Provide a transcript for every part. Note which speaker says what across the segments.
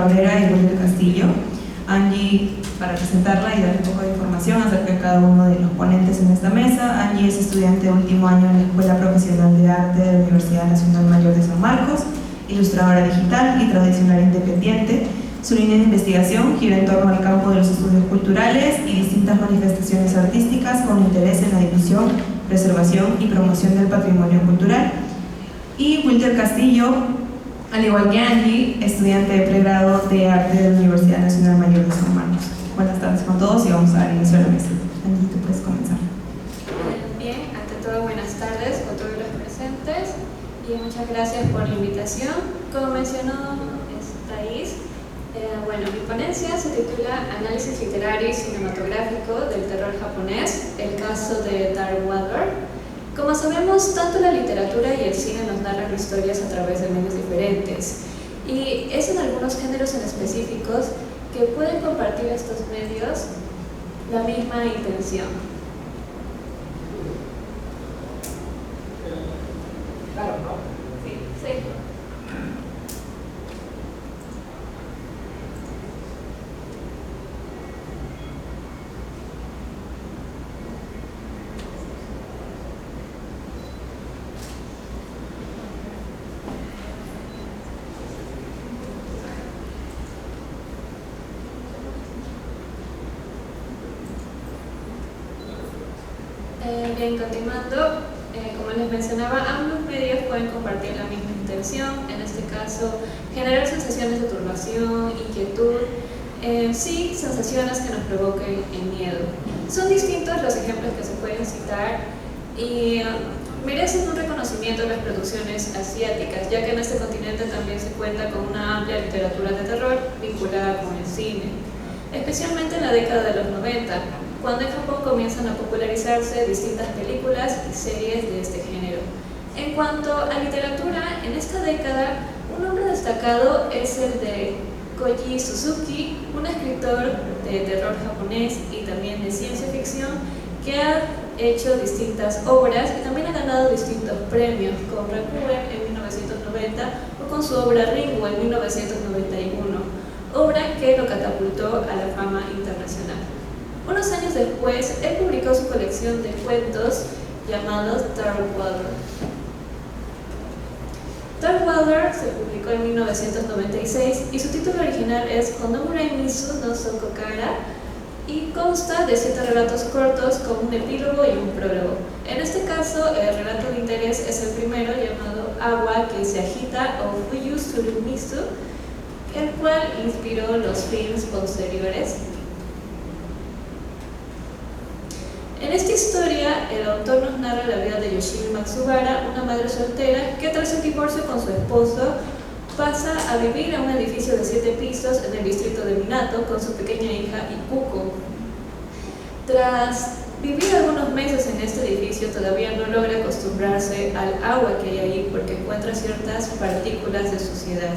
Speaker 1: Cabrera y Wilder Castillo. Angie, para presentarla y dar un poco de información acerca de cada uno de los ponentes en esta mesa. Angie es estudiante de último año en la Escuela Profesional de Arte de la Universidad Nacional Mayor de San Marcos, ilustradora digital y tradicional independiente. Su línea de investigación gira en torno al campo de los estudios culturales y distintas manifestaciones artísticas con interés en la difusión, preservación y promoción del patrimonio cultural. Y Wilder Castillo, al igual que Angie, estudiante de pregrado de arte de la Universidad Nacional Mayor de San Marcos. Buenas tardes con todos y vamos a dar inicio a la mesa. Angie, tú puedes comenzar.
Speaker 2: Bien, ante todo buenas tardes a todos los presentes y muchas gracias por la invitación. Como mencionó Thais, mi ponencia se titula Análisis literario y cinematográfico del terror japonés, el caso de Dark Water. Como sabemos, tanto la literatura y el cine nos narran historias a través de medios diferentes, y es en algunos géneros en específicos que pueden compartir estos medios la misma intención.
Speaker 3: Claro, ¿no?
Speaker 2: Sí. Bien, continuando, como les mencionaba, ambos medios pueden compartir la misma intención, en este caso, generar sensaciones de turbación, inquietud, sí, sensaciones que nos provoquen miedo. Son distintos los ejemplos que se pueden citar y merecen un reconocimiento las producciones asiáticas, ya que en este continente también se cuenta con una amplia literatura de terror vinculada con el cine, especialmente en la década de los 90, cuando en Japón comienzan a popularizarse distintas películas y series de este género. En cuanto a literatura, en esta década, un nombre destacado es el de Koji Suzuki, un escritor de terror japonés y también de ciencia ficción que ha hecho distintas obras y también ha ganado distintos premios, con Rakuen en 1990 o con su obra Ringu en 1991, obra que lo catapultó a la fama internacional. Unos años después, él publicó su colección de cuentos llamados Dark Water. Dark Water se publicó en 1996 y su título original es Konomurai Misu no Sokokara y consta de 7 relatos cortos con un epílogo y un prólogo. En este caso, el relato de interés es el primero, llamado Agua que se agita o Fuyu Suru Misu, el cual inspiró los films posteriores. En esta historia, el autor nos narra la vida de Yoshimi Matsubara, una madre soltera que tras el divorcio con su esposo pasa a vivir a un edificio de 7 pisos en el distrito de Minato con su pequeña hija Ikuko. Tras vivir algunos meses en este edificio, todavía no logra acostumbrarse al agua que hay ahí porque encuentra ciertas partículas de suciedad.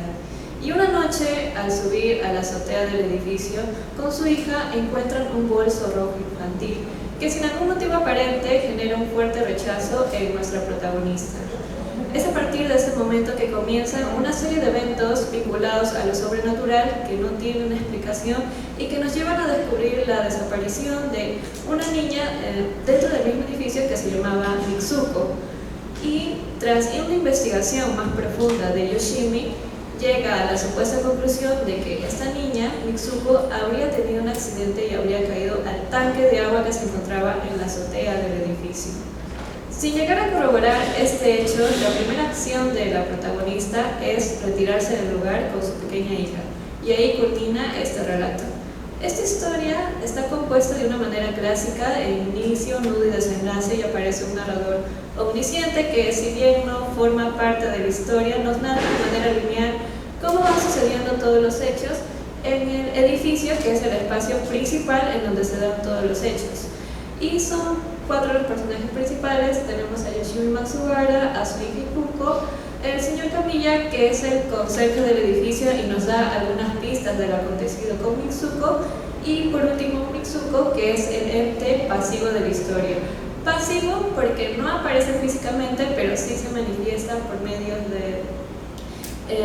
Speaker 2: Y una noche, al subir a la azotea del edificio, con su hija encuentran un bolso rojo infantil que sin algún motivo aparente genera un fuerte rechazo en nuestra protagonista. Es a partir de ese momento que comienzan una serie de eventos vinculados a lo sobrenatural que no tienen una explicación y que nos llevan a descubrir la desaparición de una niña dentro del mismo edificio que se llamaba Mitsuko. Y tras una investigación más profunda de Yoshimi, llega a la supuesta conclusión de que esta niña, Mitsuko, habría tenido un accidente y habría caído al tanque de agua que se encontraba en la azotea del edificio. Sin llegar a corroborar este hecho, la primera acción de la protagonista es retirarse del lugar con su pequeña hija, y ahí culmina este relato. Esta historia está compuesta de una manera clásica, en inicio, nudo y desenlace, y aparece un narrador omnisciente que, si bien no forma parte de la historia, nos narra de manera lineal cómo van sucediendo todos los hechos en el edificio, que es el espacio principal en donde se dan todos los hechos. Y son 4 los personajes principales. Tenemos a Yoshimi Matsubara, a su hija Ikuko, el señor Kamiya, que es el conserje del edificio y nos da algunas pistas de lo acontecido con Mitsuko, y por último Mitsuko, que es el ente pasivo de la historia. Pasivo porque no aparece físicamente, pero sí se manifiesta por medio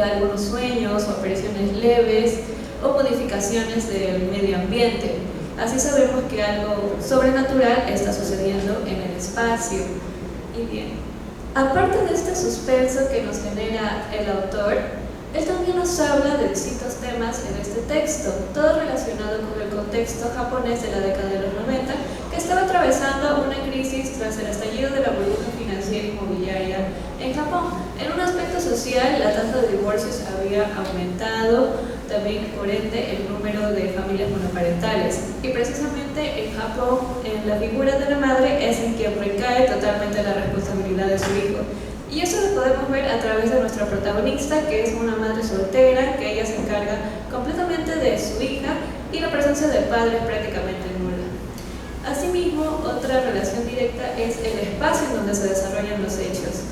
Speaker 2: algunos sueños o apariciones leves o modificaciones del medio ambiente. Así sabemos que algo sobrenatural está sucediendo en el espacio. Y bien, aparte de este suspenso que nos genera el autor, él también nos habla de distintos temas en este texto, todo relacionado con el contexto japonés de la década de los 90, que estaba atravesando una crisis tras el estallido de la burbuja financiera inmobiliaria en Japón. En un aspecto social, la tasa de divorcios había aumentado, también por ende el número de familias monoparentales. Y precisamente en Japón, en la figura de la madre es en quien recae totalmente la responsabilidad de su hijo. Y eso lo podemos ver a través de nuestra protagonista, que es una madre soltera, que ella se encarga completamente de su hija y la presencia del padre es prácticamente nula. Asimismo, otra relación directa es el espacio en donde se desarrollan los hechos.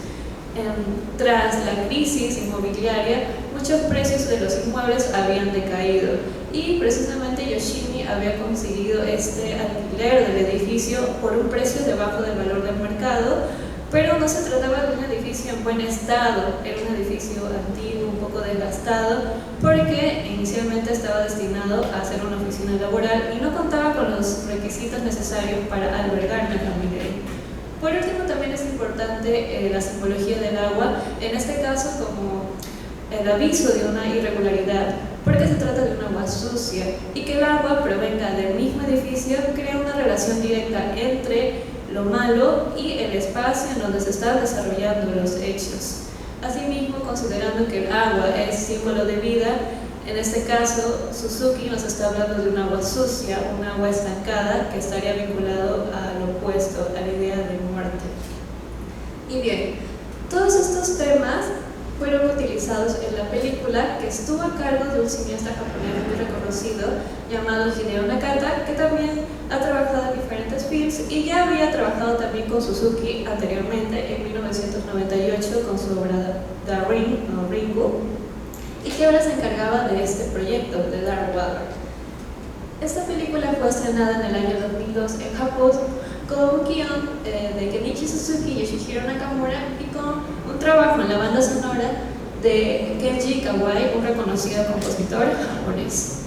Speaker 2: Tras la crisis inmobiliaria, muchos precios de los inmuebles habían decaído y precisamente Yoshimi había conseguido este alquiler del edificio por un precio debajo del valor del mercado, pero no se trataba de un edificio en buen estado, era un edificio antiguo, un poco desgastado, porque inicialmente estaba destinado a ser una oficina laboral y no contaba con los requisitos necesarios para albergar una familia. Por último, también es importante la simbología del agua, en este caso como el aviso de una irregularidad, porque se trata de un agua sucia y que el agua provenga del mismo edificio crea una relación directa entre lo malo y el espacio en donde se están desarrollando los hechos. Asimismo, considerando que el agua es símbolo de vida, en este caso Suzuki nos está hablando de un agua sucia, un agua estancada que estaría vinculado al opuesto, a la idea de muerte. Y bien, todos estos temas fueron utilizados en la película, que estuvo a cargo de un cineasta japonés muy reconocido llamado Hideo Nakata, que también ha trabajado en diferentes films y ya había trabajado también con Suzuki anteriormente en 1998 con su obra The Ring, o Ringu, y que ahora se encargaba de este proyecto de Dark Water. Esta película fue estrenada en el año 2002 en Japón con un guión de Kenichi Suzuki y Yoshihiro Nakamura y con un trabajo en la banda sonora de Kenji Kawai, un reconocido compositor japonés.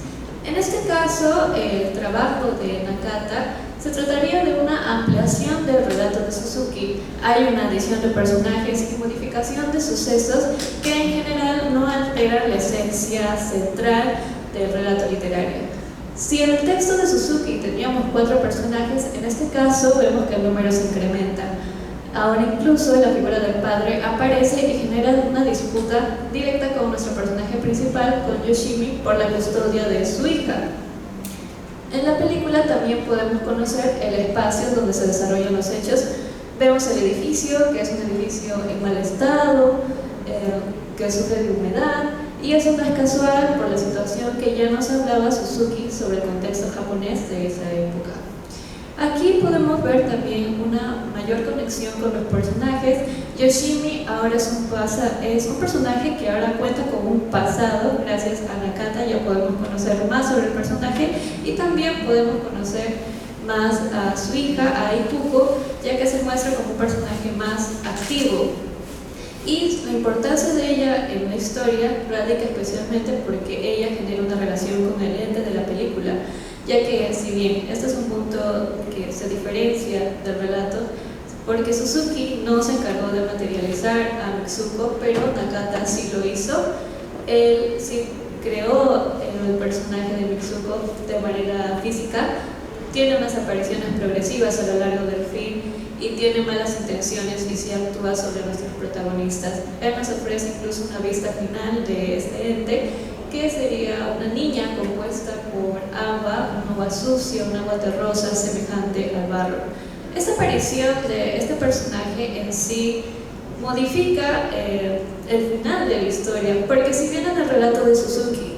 Speaker 2: En este caso, el trabajo de Nakata se trataría de una ampliación del relato de Suzuki. Hay una adición de personajes y modificación de sucesos que en general no alteran la esencia central del relato literario. Si en el texto de Suzuki teníamos 4 personajes, en este caso vemos que el número se incrementa. Ahora incluso la figura del padre aparece y genera una disputa directa con nuestro personaje principal, con Yoshimi, por la custodia de su hija. En la película también podemos conocer el espacio donde se desarrollan los hechos. Vemos el edificio, que es un edificio en mal estado, que sufre de humedad, y eso no es casual por la situación que ya nos hablaba Suzuki sobre el contexto japonés de esa época. Aquí podemos ver también una mayor conexión con los personajes. Yoshimi ahora es un personaje que ahora cuenta con un pasado. Gracias a Nakata ya podemos conocer más sobre el personaje y también podemos conocer más a su hija, a Ikuko, ya que se muestra como un personaje más activo. Y la importancia de ella en la historia radica especialmente porque ella genera una relación con el ente de la película, ya que si bien este es un punto que se diferencia del relato, porque Suzuki no se encargó de materializar a Mitsuko, pero Nakata sí lo hizo. Él sí creó el personaje de Mitsuko de manera física, tiene unas apariciones progresivas a lo largo del film y tiene malas intenciones y se actúa sobre nuestros protagonistas. Él nos ofrece incluso una vista final de este ente, que sería una niña compuesta por agua, un agua sucia, un agua terrosa semejante al barro. Esta aparición de este personaje en sí modifica el final de la historia, porque si bien en el relato de Suzuki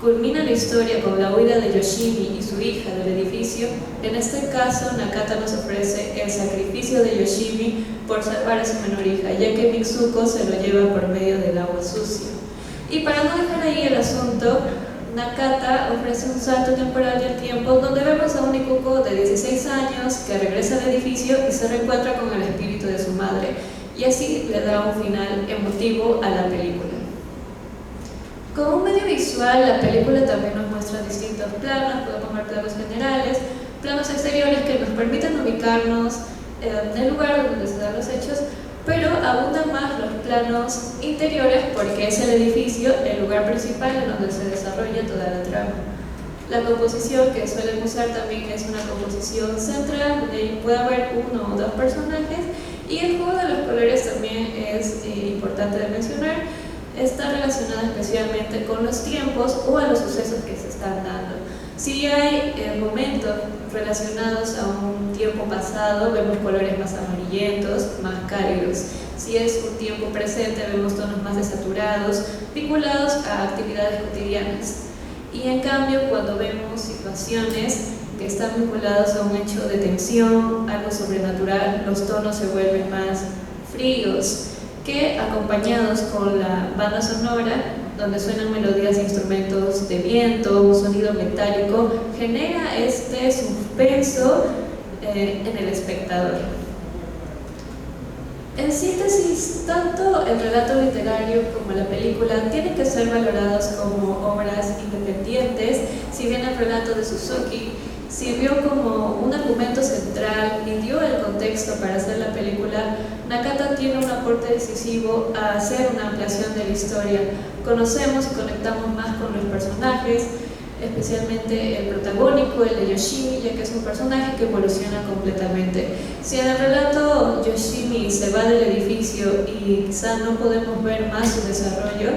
Speaker 2: culmina la historia con la huida de Yoshimi y su hija del edificio, en este caso Nakata nos ofrece el sacrificio de Yoshimi por salvar a su menor hija, ya que Mitsuko se lo lleva por medio del agua sucia. Y para no dejar ahí el asunto, Nakata ofrece un salto temporal del tiempo donde vemos a un Ikuko de 16 años que regresa al edificio y se reencuentra con el espíritu de su madre, y así le da un final emotivo a la película. Como un medio visual, la película también nos muestra distintos planos, podemos ver planos generales, planos exteriores que nos permiten ubicarnos en el lugar donde se dan los hechos, pero abundan más los planos interiores porque es el edificio, el lugar principal en donde se desarrolla toda la trama. La composición que suelen usar también es una composición central, donde puede haber uno o dos personajes, y el juego de los colores también es importante de mencionar. Está relacionado especialmente con los tiempos o a los sucesos que se están dando. Si hay momentos relacionados a un tiempo pasado, vemos colores más amarillentos, más cálidos. Si es un tiempo presente, vemos tonos más desaturados, vinculados a actividades cotidianas. Y en cambio, cuando vemos situaciones que están vinculadas a un hecho de tensión, algo sobrenatural, los tonos se vuelven más fríos, que acompañados con la banda sonora, donde suenan melodías e instrumentos de viento, un sonido metálico, genera este suspenso en el espectador. En síntesis, tanto el relato literario como la película tienen que ser valorados como obras independientes. Si bien el relato de Suzuki sirvió como un argumento central y dio el contexto para hacer la película, Nakata tiene un aporte decisivo a hacer una ampliación de la historia. Conocemos y conectamos más con los personajes, especialmente el protagónico, el de Yoshimi, ya que es un personaje que evoluciona completamente. Si en el relato Yoshimi se va del edificio y quizá no podemos ver más su desarrollo,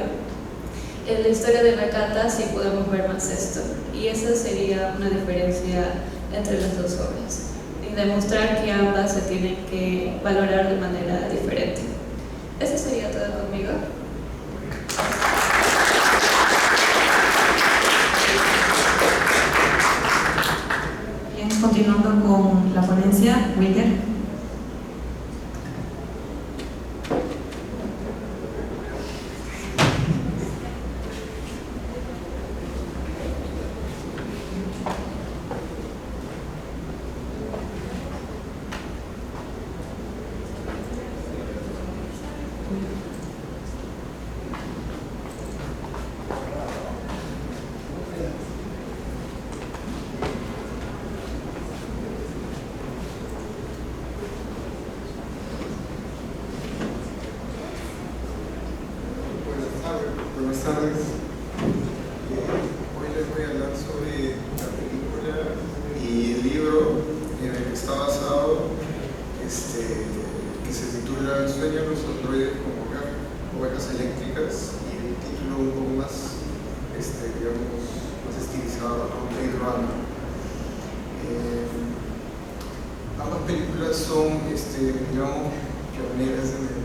Speaker 2: en la historia de Nakata sí podemos ver más esto, y esa sería una diferencia entre las dos obras, y demostrar que ambas se tienen que valorar de manera diferente. Eso sería todo conmigo.
Speaker 1: Bien, continuando con la ponencia, Wilder.
Speaker 3: Buenas tardes. Hoy les voy a hablar sobre la película y el libro en el que está basado, que se titula Sueñan los androides como ovejas eléctricas, y el título un poco más, digamos, más estilizado, ¿no? Blade Runner. Ambas películas son, digamos, pioneras en el...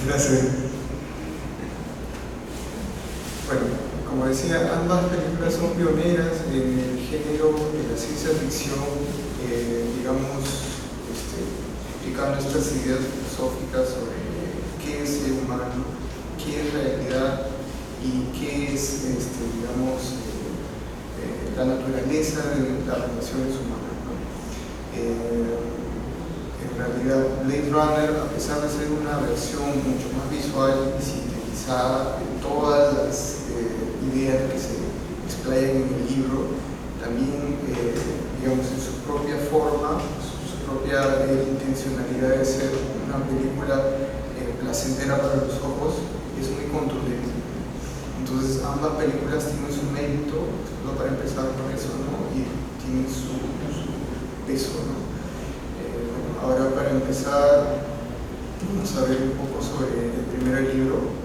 Speaker 3: Gracias. Bueno, como decía, ambas películas son pioneras en el género de la ciencia ficción, digamos, explicando estas ideas filosóficas sobre qué es ser humano, qué es realidad y qué es, digamos, la naturaleza de las relaciones humanas, ¿no? En realidad, Blade Runner, a pesar de ser una versión mucho más visual y sintetizada de todas las ideas que se explayan en el libro, también, digamos, en su propia forma, su propia intencionalidad de ser una película placentera para los ojos, es muy contundente. Entonces, ambas películas tienen su mérito, solo para empezar con eso, ¿no? Y tienen su peso, ¿no? Ahora, para empezar, vamos a ver un poco sobre el primer libro.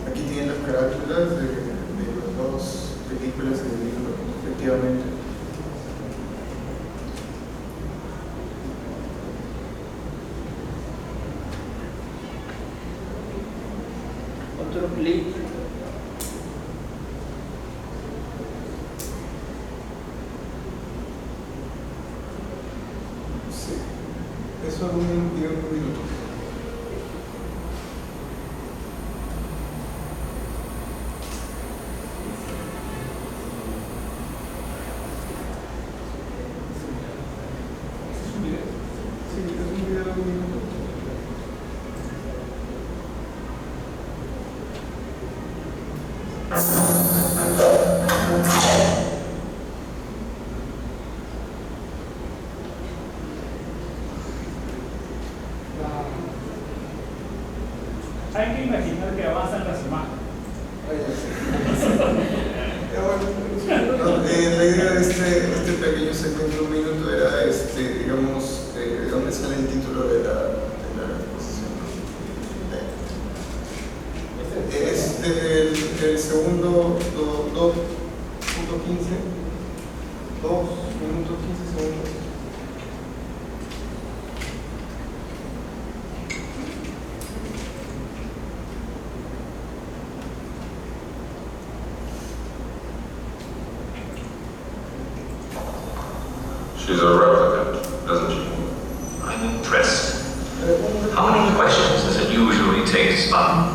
Speaker 3: Aquí tienen las carátulas de las dos películas del libro, efectivamente.
Speaker 4: Otro clic.
Speaker 3: Eso en un minuto. Sí.
Speaker 5: Hay que imaginar que avanzan las imágenes.
Speaker 3: La idea de este pequeño segmento de un minuto era, digamos, de dónde sale el título de la exposición. Es del segundo 2.15, 2 minutos 15 segundos.
Speaker 6: She's a replicant, doesn't she? I'm impressed. How many questions does it usually take to spot?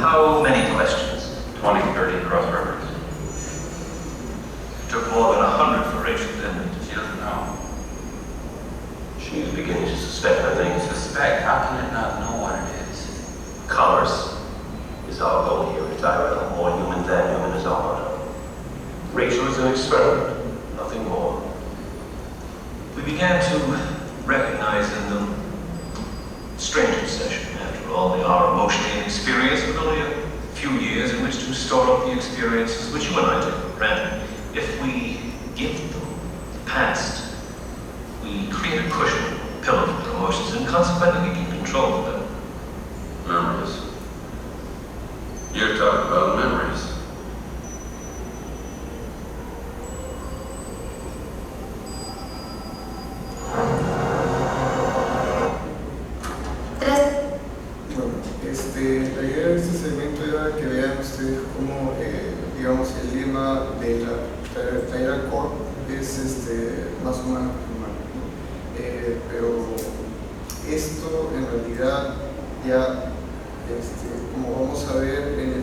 Speaker 6: How many questions? 20, 30 cross-reference. Took more than 100 for Rachel, didn't it? She doesn't know. She's beginning to suspect, I think. Suspect? How can it not know what it is? Commerce is our goal here at Tyrell. More human than human is our motto. Rachel is an experiment, nothing more. We began to recognize in them strange obsession. After all, they are emotionally inexperienced with only a few years in which to store up the experiences which you and I take for granted. If we give them the past, we create a cushion, a pillow for their emotions, and consequently we can control them. Memories. You're talking about memories.
Speaker 3: La idea de este segmento era que vean ustedes cómo, digamos, el lema de la Tyrell Corp es más humano que humano, ¿no? Pero esto en realidad ya, como vamos a ver en el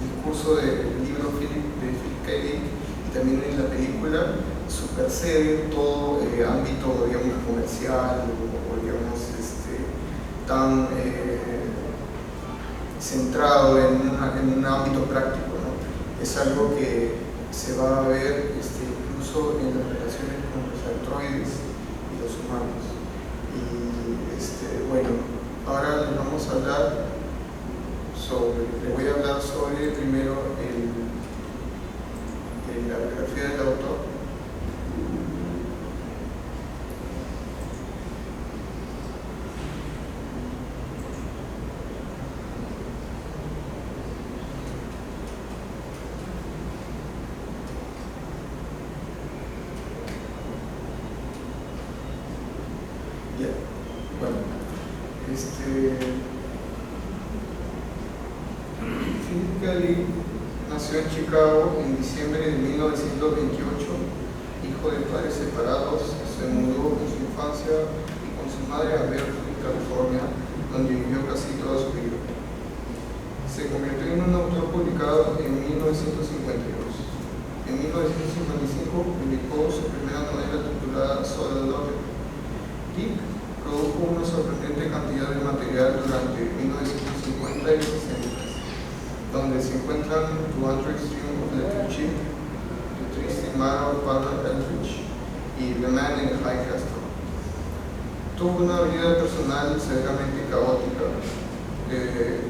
Speaker 3: discurso del libro de Philip K. Dick y también en la película, supersede todo ámbito, digamos, comercial o digamos, tan centrado en un ámbito práctico, ¿no? Es algo que se va a ver incluso en las relaciones con los androides y los humanos. Y bueno, ahora les vamos a hablar les voy a hablar sobre primero la biografía del autor. Bueno, Philip K. Dick nació en Chicago en diciembre de 1928, hijo de padres separados. Se mudó en su infancia y con su madre a Berkeley, California, donde vivió casi toda su vida. Se convirtió en un autor publicado en 1952. En 1955 publicó su primera novela titulada Soda Lover. Dick produjo una sorprendente cantidad de material durante 1950 y 60, donde se encuentran To Andrew Stream of Little Chip, The Triste Matter of Barbara Eldridge y The Man in the High Castle. Tuvo una vida personal severamente caótica.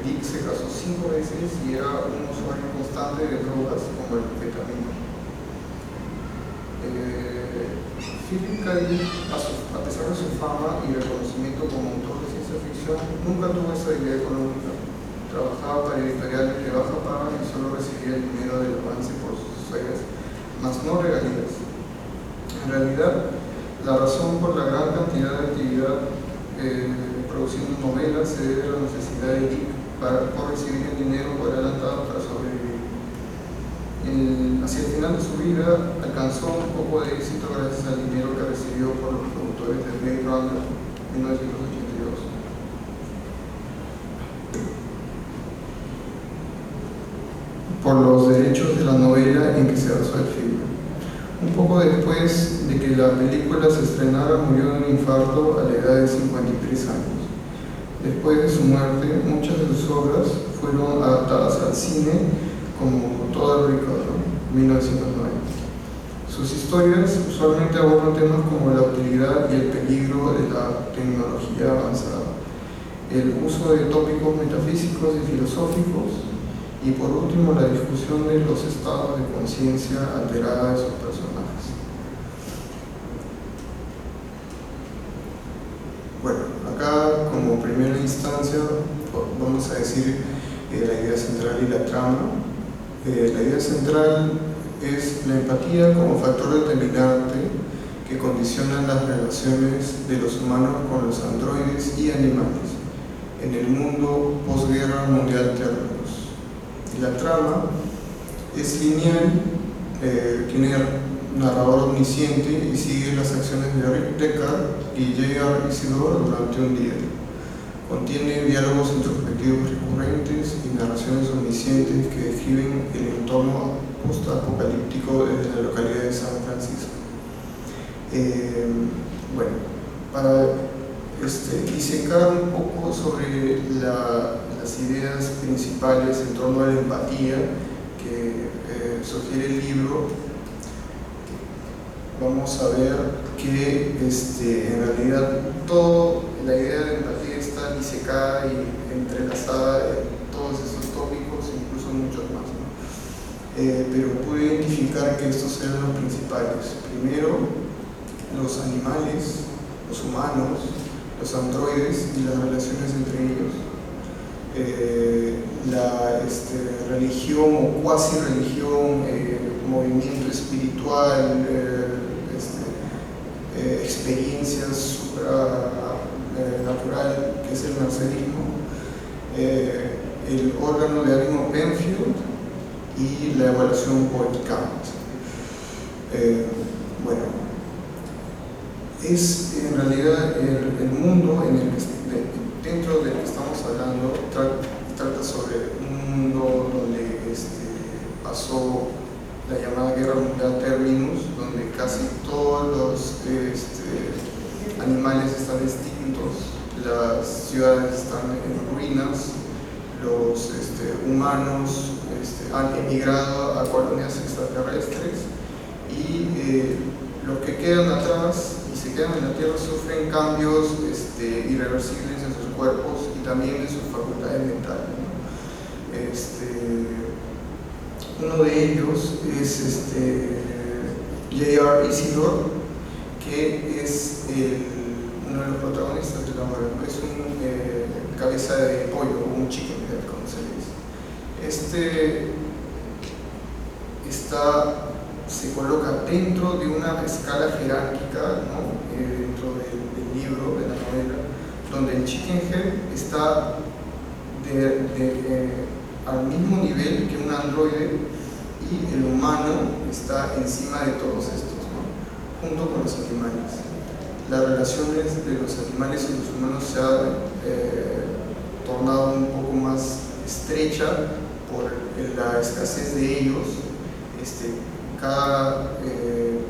Speaker 3: Dick se casó 5 veces y era un usuario constante de drogas como el anfetamina. Philip K. Dick, a pesar de su fama y reconocimiento como autor de ciencia ficción, nunca tuvo estabilidad económica. Trabajaba para editoriales de baja paga y solo recibía el dinero del avance por sus historias, mas no regalías. En realidad, la razón por la gran cantidad de actividad produciendo novelas se debe a la necesidad de Dick por recibir el dinero por adelantado para sobrevivir. Hacia el final de su vida alcanzó un poco de éxito gracias al dinero que recibió por los productores de Blade Runner 1982. Por los derechos de la novela en que se basó el filme. Un poco después de que la película se estrenara, murió de un infarto a la edad de 53 años. Después de su muerte, muchas de sus obras fueron adaptadas al cine, como Total Recall, 1990. Sus historias usualmente abordan temas como la utilidad y el peligro de la tecnología avanzada, el uso de tópicos metafísicos y filosóficos, y por último la discusión de los estados de conciencia alterada de sus personajes. Bueno, acá como primera instancia vamos a decir la idea central y la trama. La idea central es la empatía como factor determinante que condiciona las relaciones de los humanos con los androides y animales en el mundo posguerra mundial términos. Y la trama es lineal, tiene narrador omnisciente y sigue las acciones de Rick Deckard y J.R. Isidore durante un día. Contiene diálogos introspectivos recurrentes y narraciones omniscientes que describen el entorno post-apocalíptico desde la localidad de San Francisco. Bueno, para disecar un poco sobre las ideas principales en torno a la empatía que sugiere el libro, vamos a ver que en realidad toda la idea de empatía está disecada y entrelazada en todos estos tópicos, incluso muchos más, ¿no? Pero pude identificar que estos eran los principales. Primero, los animales, los humanos, los androides y las relaciones entre ellos. La religión o cuasi religión, movimiento espiritual, experiencias supranatural, que es el narcisismo, el órgano de ánimo Penfield y la evaluación Voight-Kant. Bueno, es en realidad el mundo en el que, dentro del que estamos hablando, trata sobre un mundo donde pasó la llamada Guerra Mundial Terminus, donde casi todos los animales están extintos, las ciudades están en ruinas, los humanos han emigrado a colonias extraterrestres y los que quedan atrás y se quedan en la Tierra sufren cambios irreversibles en sus cuerpos y también en sus facultades mentales, ¿no? Uno de ellos es J.R. Isidore, que es uno de los protagonistas de la obra. Es un cabeza de pollo, o un chicken head, como se dice. Se coloca dentro de una escala jerárquica, ¿no? Dentro del libro, de la novela, donde el chicken head está al mismo nivel que un androide y el humano está encima de todos estos, ¿no? Junto con los animales. Las relaciones de los animales y los humanos se han tornado un poco más estrecha por la escasez de ellos. Cada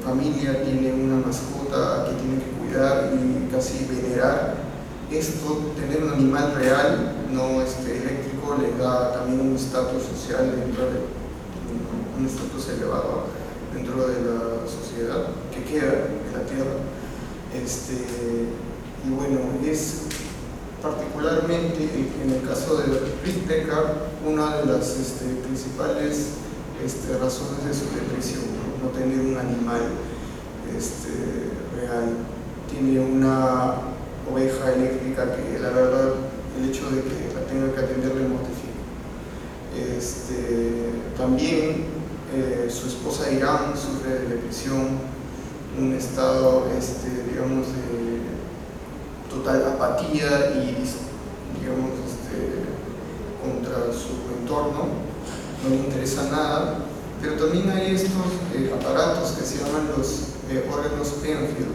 Speaker 3: familia tiene una mascota que tiene que cuidar y casi venerar. Tener un animal real, no eléctrico, le da también un estatus social un estatus elevado dentro de la sociedad que queda en la Tierra. Y bueno, es particularmente en el caso de Rick Deckard una de las principales razones de su depresión, ¿no? No tener un animal real. Tiene una oveja eléctrica que la verdad el hecho de que la tenga que atender le mortifica. También su esposa Irán sufre de depresión, un estado digamos de total apatía y digamos contra su entorno, no le interesa nada. Pero también hay estos aparatos que se llaman los órganos Penfield,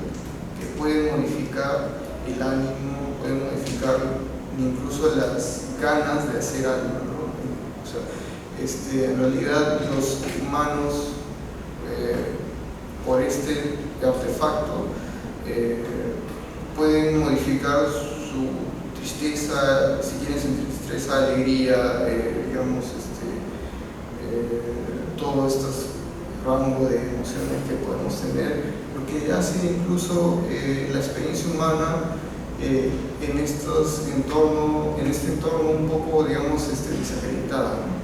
Speaker 3: que pueden modificar el ánimo, pueden modificar incluso las ganas de hacer algo, ¿no? O sea, en realidad los humanos, por este artefacto, pueden modificar su tristeza, si quieren sentir tristeza, alegría, digamos, todo este rango de emociones que podemos tener, lo que hace incluso la experiencia humana en este entorno un poco, digamos, desacreditada, ¿no?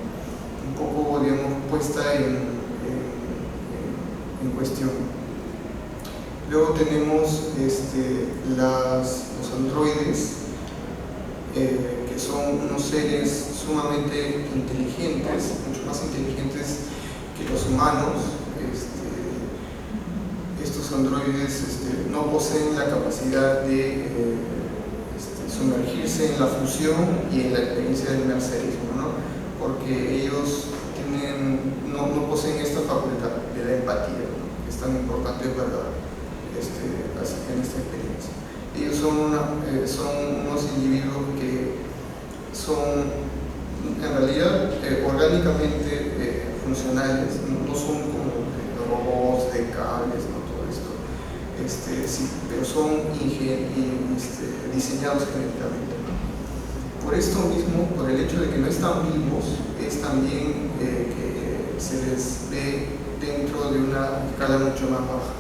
Speaker 3: Un poco, digamos, puesta en cuestión. Luego tenemos los androides, que son unos seres sumamente inteligentes, mucho más inteligentes que los humanos. Estos androides no poseen la capacidad de sumergirse en la fusión y en la experiencia del mercerismo, ¿no? Porque ellos no poseen esta facultad de la empatía, ¿no? Que es tan importante para en esta experiencia. Ellos son unos individuos que son en realidad orgánicamente funcionales, no son como robots de cables, ¿no? Todo esto, sí, pero son diseñados genéticamente, ¿no? Por esto mismo, por el hecho de que no están vivos, es también que se les ve dentro de una escala mucho más baja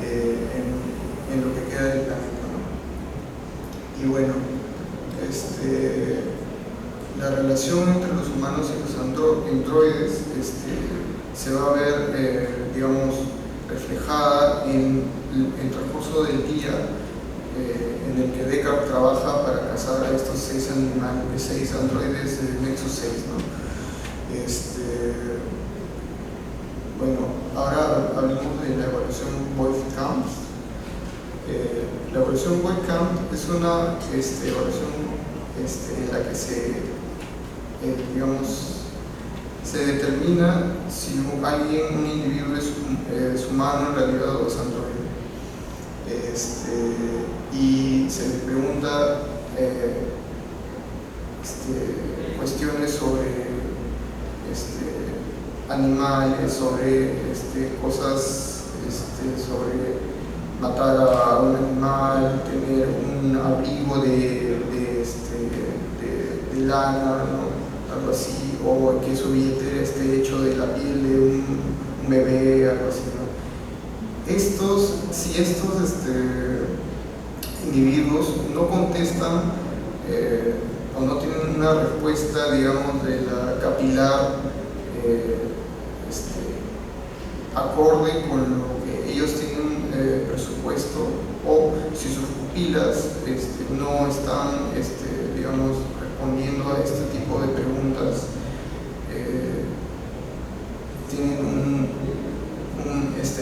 Speaker 3: en lo que queda del planeta, ¿no? Y bueno, la relación entre los humanos y los androides se va a ver, digamos, reflejada en el transcurso del día en el que Deckard trabaja para cazar a estos 6 androides de Nexus 6, ¿no? Bueno, ahora hablemos de la evaluación Voight-Kampff. La evaluación Voight-Kampff es una evaluación en la que se determina si un individuo es humano en realidad o es androide. Y se le pregunta cuestiones sobre animales, sobre cosas, sobre matar a un animal, tener un abrigo de lana, ¿no? Algo así, o que su billete esté hecho de la piel de un bebé, algo así, ¿no? Si estos individuos no contestan o no tienen una respuesta, digamos, de la capilar acorde con lo que ellos tienen presupuesto, o si sus pupilas no están, digamos, respondiendo a este tipo de preguntas, tienen un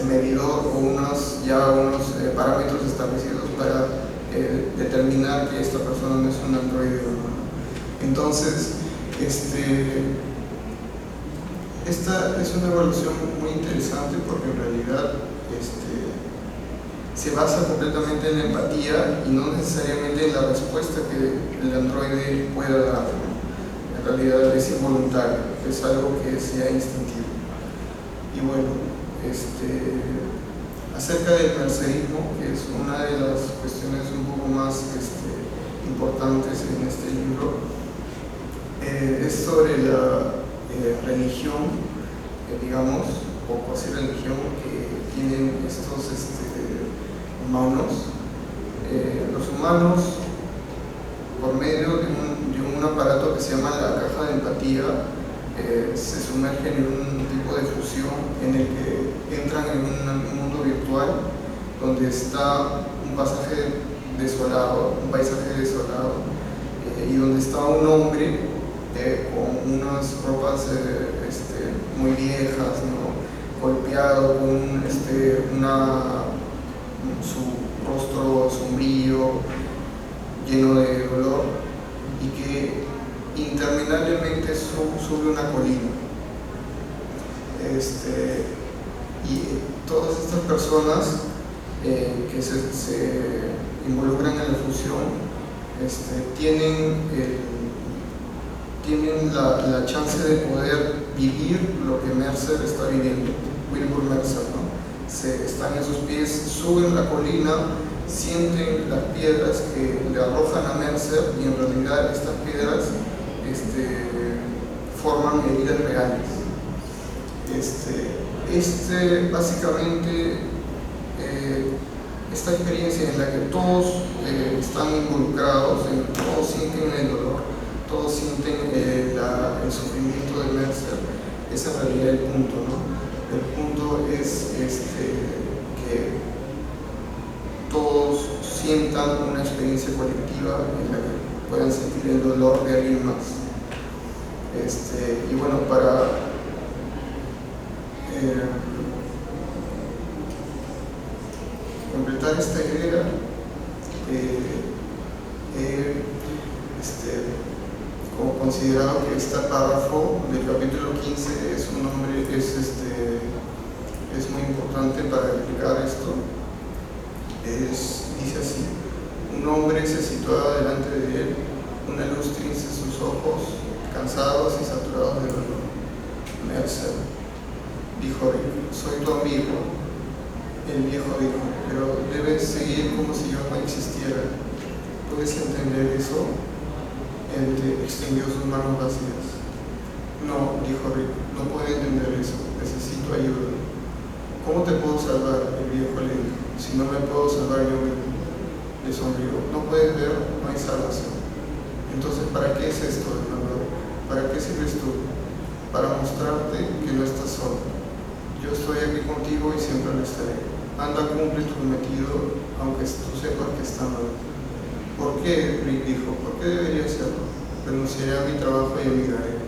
Speaker 3: medidor o unos parámetros establecidos para determinar que esta persona no es un androide o no. Entonces, esta es una evaluación muy interesante porque en realidad se basa completamente en la empatía y no necesariamente en la respuesta que el androide pueda dar, ¿no? En realidad es involuntario, es algo que sea instintivo. Y bueno, acerca del mercerismo, que es una de las cuestiones un poco más importantes en este libro, es sobre la religión, digamos, o cuasi religión que tienen estos humanos. Los humanos, por medio de un aparato que se llama la caja de empatía, se sumergen en un tipo de fusión en el que entran en un mundo virtual espiritual, donde está un paisaje desolado, y donde está un hombre con unas ropas muy viejas, ¿no? Golpeado, con su rostro sombrío, lleno de dolor, y que interminablemente sube una colina. Y todas estas personas que se involucran en la fusión tienen la chance de poder vivir lo que Mercer está viviendo, Wilbur Mercer, ¿no? Están en sus pies, suben la colina, sienten las piedras que le arrojan a Mercer, y en realidad estas piedras forman heridas reales. Básicamente, esta experiencia en la que todos están involucrados, todos sienten el dolor, todos sienten el sufrimiento de Mercer, es en realidad el punto, ¿no? El punto es que todos sientan una experiencia colectiva en la que puedan sentir el dolor de alguien más. Y bueno, para completar esta idea, como considerado que este párrafo del capítulo 15 es muy importante para explicar esto. Dice así: un hombre se situaba delante de él, una luz trince sus ojos, cansados y saturados de dolor. Mercer, dijo Rick, soy tu amigo. El viejo dijo, pero debes seguir como si yo no existiera. ¿Puedes entender eso? Él extendió sus manos vacías. No, dijo Rick, no puedo entender eso. Necesito ayuda. ¿Cómo te puedo salvar? El viejo le dijo. Si no me puedo salvar yo mismo. Le sonrió. ¿No puedes ver? No hay salvación. Entonces, ¿para qué es esto, hermano? ¿Para qué sirves tú? Para mostrarte que no estás solo. Yo estoy aquí contigo y siempre lo estaré. Anda, cumple tu cometido, aunque tú sepas que está mal. ¿Por qué? Rick dijo. ¿Por qué debería hacerlo? Renunciaré a mi trabajo y emigraré.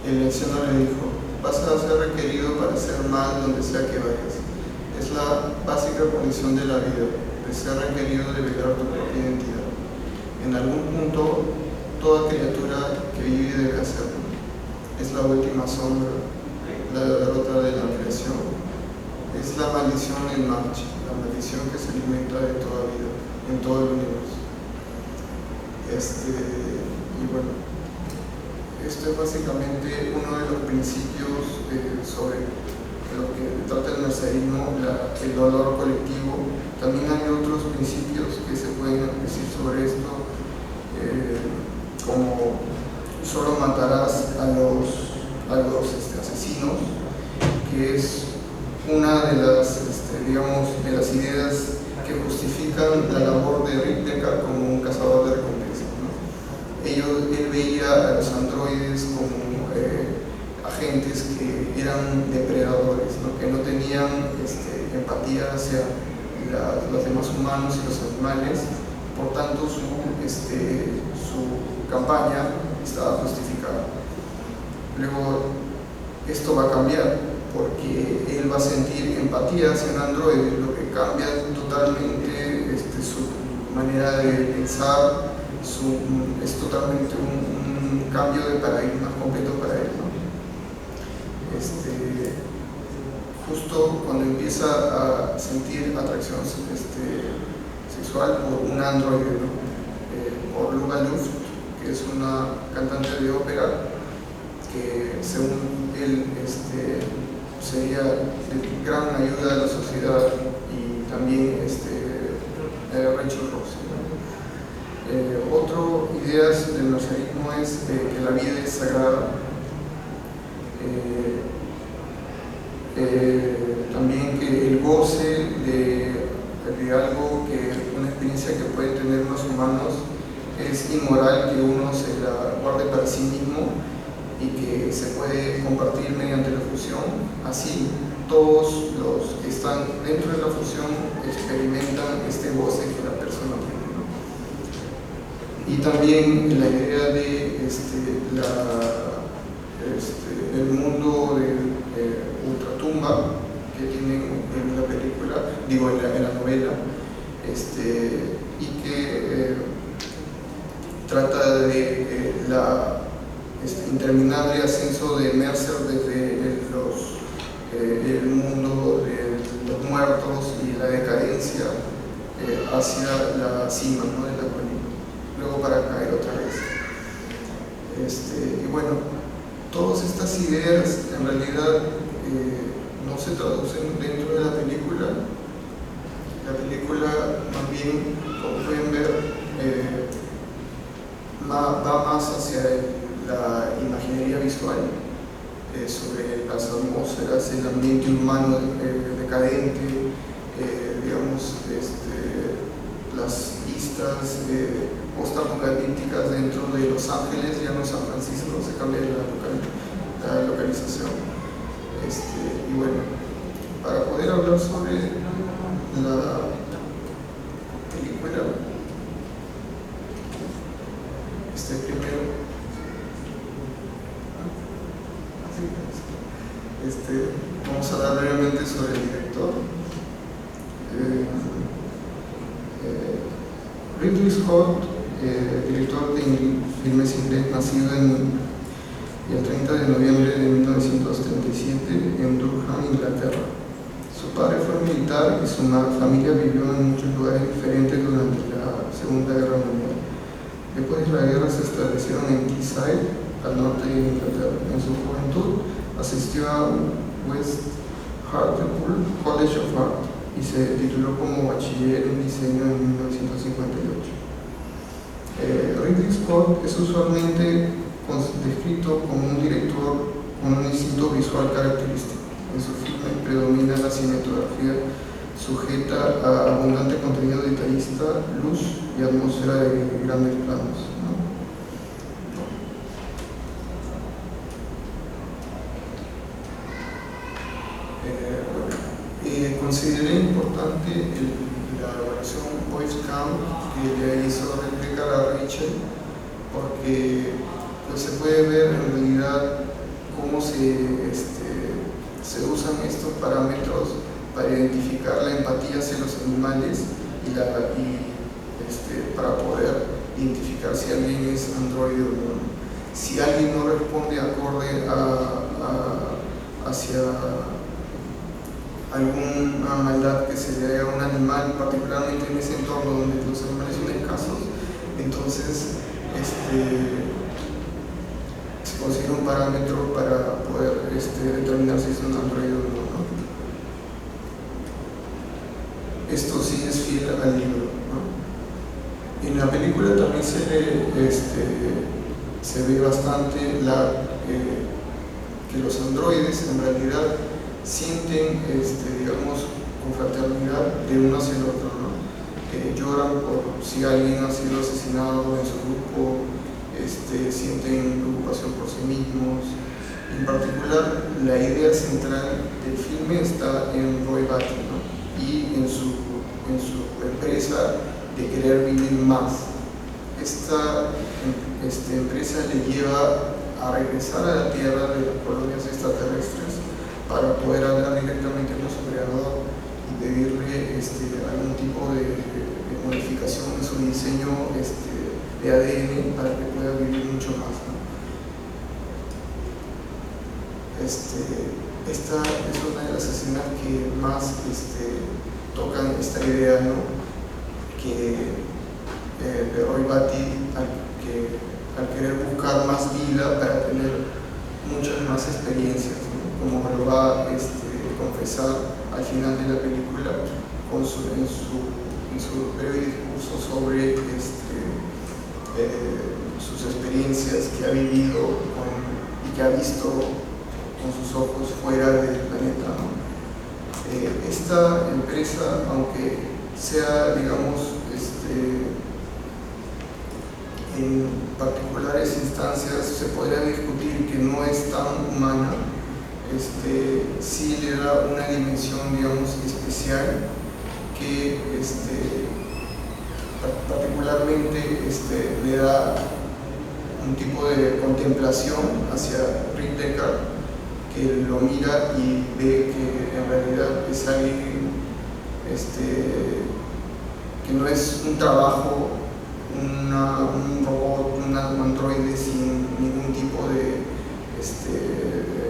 Speaker 3: El anciano le dijo, vas a ser requerido para hacer mal donde sea que vayas. Es la básica condición de la vida, de ser requerido de velar tu propia identidad. En algún punto, toda criatura que vive debe hacerlo. Es la última sombra, la derrota de la creación. Es la maldición en marcha, la maldición que se alimenta de toda vida, en todo el universo. Y bueno, esto es básicamente uno de los principios sobre lo que trata el mercerismo, el dolor colectivo. También hay otros principios que se pueden decir sobre esto, como solo matarás a los asesinos, que es una de las, de las ideas que justifican la labor de Rick Deckard como un cazador de recompensas, ¿no? Él veía a los androides como agentes que eran depredadores, ¿no? Que no tenían empatía hacia los demás humanos y los animales, por tanto su campaña estaba justificada. Luego esto va a cambiar, porque él va a sentir empatía hacia un androide, lo que cambia totalmente su manera de pensar, es totalmente un cambio de paradigma completo para él, ¿no? Justo cuando empieza a sentir atracción sexual por un androide, ¿no? Por Luba Luft, que es una cantante de ópera, que según él sería de gran ayuda a la sociedad, y también Rachel Ross, ¿no? Otro ideas del mercerismo es que la vida es sagrada. También que el goce de algo, una experiencia que pueden tener los humanos, es inmoral que uno se la guarde para sí mismo, y que se puede compartir mediante la fusión. Así todos los que están dentro de la fusión experimentan este goce que la persona tiene, ¿no? Y también la idea de el mundo de ultratumba que tienen en la película, digo en la novela, y que trata de interminable ascenso de Mercer desde el mundo de los muertos y la decadencia hacia la cima, ¿no?, de la colina, luego para caer otra vez. Y bueno, todas estas ideas en realidad no se traducen dentro de la película. La película, más bien, como pueden ver, va más hacia la imaginería visual, sobre las atmósferas, el ambiente humano decadente, digamos, las vistas postapocalípticas dentro de Los Ángeles, ya no San Francisco, se cambia la localización. Y bueno, para poder hablar sobre la película, primero vamos a hablar brevemente sobre el director. Ridley Scott, director de filmes inglés, nacido el 30 de noviembre de 1937 en Durham, Inglaterra. Su padre fue militar y su familia vivió en muchos lugares diferentes durante la Segunda Guerra Mundial. Después de la guerra se establecieron en Teesside, al norte de Inglaterra. En su juventud asistió a West Hartlepool College of Art y se tituló como bachiller en diseño en 1958. Ridley Scott es usualmente descrito como un director con un instinto visual característico. En su filme predomina la cinematografía sujeta a abundante contenido detallista, luz y atmósfera de grandes planos, ¿no? Consideré importante la evaluación Boy Scout que le hizo réplica a Rachel, porque pues, se puede ver en realidad cómo se usan estos parámetros para identificar la empatía hacia los animales y para poder identificar si alguien es androide o no. Si alguien no responde acorde hacia alguna maldad que se le haga a un animal, particularmente en ese entorno donde los animales son escasos, entonces se considera un parámetro para poder determinar si es un androide o no. Esto sí es fiel al libro, ¿no? En la película también se ve bastante que los androides en realidad sienten, digamos, confraternidad de uno hacia el otro, ¿no? Lloran por si alguien ha sido asesinado en su grupo, sienten preocupación por sí mismos. En particular, la idea central del filme está en Roy Batty, ¿no?, y en su empresa de querer vivir más. Esta empresa le lleva a regresar a la Tierra de las colonias extraterrestres para poder hablar directamente con su creador y pedirle algún tipo de modificación en su diseño de ADN para que pueda vivir mucho más, ¿no? Esta es una de las escenas que más tocan esta idea, ¿no?, que de Roy Batty al querer buscar más vida para tener muchas más experiencias, ¿no?, como lo va a confesar al final de la película en su breve discurso sobre sus experiencias que ha vivido y que ha visto con sus ojos fuera del planeta, ¿no? Esta empresa, aunque sea, digamos, en particulares instancias se podría discutir que no es tan humana, sí le da una dimensión, digamos, especial que particularmente le da un tipo de contemplación hacia Rick Deckard, que lo mira y ve que en realidad es alguien que no es un trabajo, un robot, un androide sin ningún tipo de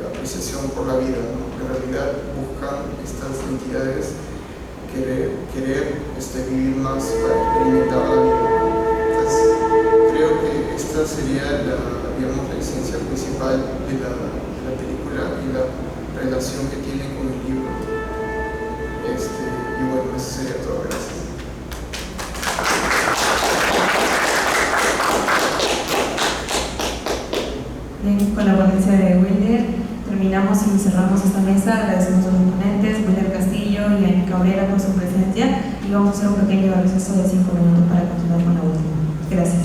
Speaker 3: apreciación por la vida, ¿no? En realidad buscan estas entidades querer vivir más para experimentar la vida. Entonces, creo que esta sería la esencia principal de la película y la relación que tiene con el libro. Y bueno, eso sería todo. Gracias.
Speaker 1: Bien, con la ponencia de Wilder terminamos y cerramos esta mesa. Agradecemos a los ponentes, Wilder Castillo y Ani Cabrera por su presencia, y vamos a hacer un pequeño receso de 5 minutos para continuar con la última. Gracias.